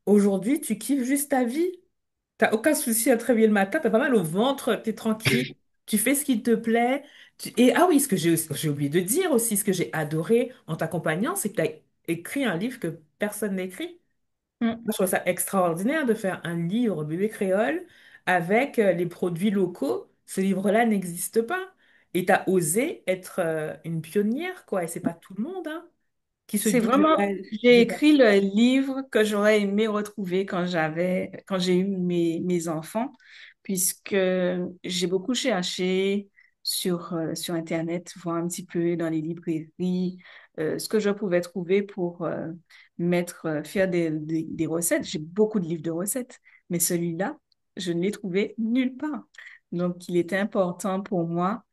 aujourd'hui, tu kiffes juste ta vie. T'as aucun souci à te réveiller le matin, t'as pas mal au ventre, t'es tranquille, tu fais ce qui te plaît. Et ah oui, ce que j'ai oublié de dire aussi, ce que j'ai adoré en t'accompagnant, c'est que tu as écrit un livre que personne n'écrit. Mm. Moi, je trouve ça extraordinaire de faire un livre bébé créole avec les produits locaux. Ce livre-là n'existe pas. Et tu as osé être une pionnière, quoi. Et c'est pas tout le monde, hein, qui se C'est dit, vraiment, je j'ai vais faire écrit le livre que j'aurais aimé retrouver quand j'ai eu mes enfants, puisque j'ai beaucoup cherché sur Internet, voir un petit peu dans les librairies, ce que je pouvais trouver pour faire des recettes. J'ai beaucoup de livres de recettes, mais celui-là, je ne l'ai trouvé nulle part. Donc, il était important pour moi,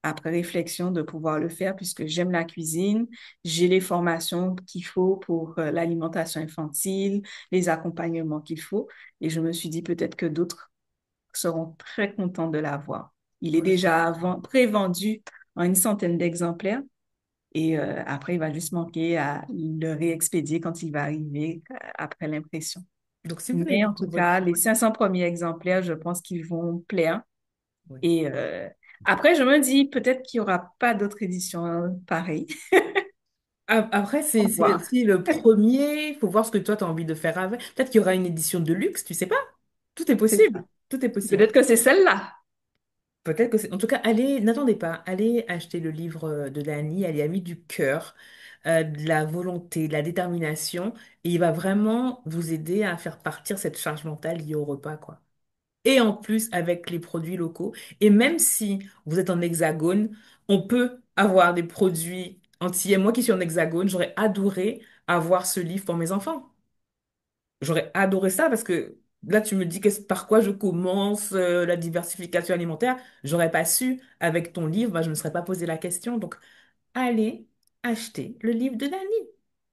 après réflexion, de pouvoir le faire puisque j'aime la cuisine, j'ai les formations qu'il faut pour l'alimentation infantile, les accompagnements qu'il faut, et je me suis dit peut-être que d'autres seront très contents de l'avoir. Il est Ouais. déjà pré-vendu en une centaine d'exemplaires. Et après, il va juste manquer à le réexpédier quand il va arriver après l'impression. Donc, si vous voulez Mais lire en tout pour votre... cas, les 500 premiers exemplaires, je pense qu'ils vont plaire. Oui. Et après, je me dis peut-être qu'il n'y aura pas d'autres éditions pareilles. Après, Au c'est revoir. aussi le premier. Il faut voir ce que toi, tu as envie de faire avec. Peut-être qu'il y aura une édition de luxe, tu sais pas. Tout est C'est ça. possible. Tout est possible. Peut-être que c'est celle-là. Peut-être que c'est... En tout cas, allez, n'attendez pas. Allez acheter le livre de Dany. Elle y a mis du cœur, de la volonté, de la détermination. Et il va vraiment vous aider à faire partir cette charge mentale liée au repas, quoi. Et en plus, avec les produits locaux. Et même si vous êtes en hexagone, on peut avoir des produits antillais. Moi qui suis en hexagone, j'aurais adoré avoir ce livre pour mes enfants. J'aurais adoré ça parce que là, tu me dis par quoi je commence la diversification alimentaire. J'aurais pas su. Avec ton livre, bah, je ne me serais pas posé la question. Donc, allez acheter le livre de Dany.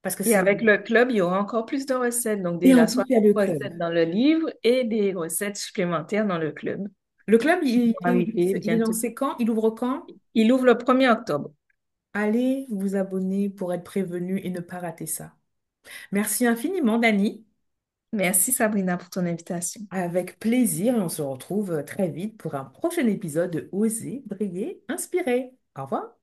Parce que Et c'est... avec le club, il y aura encore plus de recettes. Donc Et en déjà, plus, il y a 60 le club. recettes dans le livre et des recettes supplémentaires dans le club Le club, qui vont arriver il est bientôt. lancé quand? Il ouvre quand? Il ouvre le 1er octobre. Allez vous abonner pour être prévenu et ne pas rater ça. Merci infiniment, Dani. Merci Sabrina pour ton invitation. Avec plaisir et on se retrouve très vite pour un prochain épisode de Oser, briller, inspirer. Au revoir.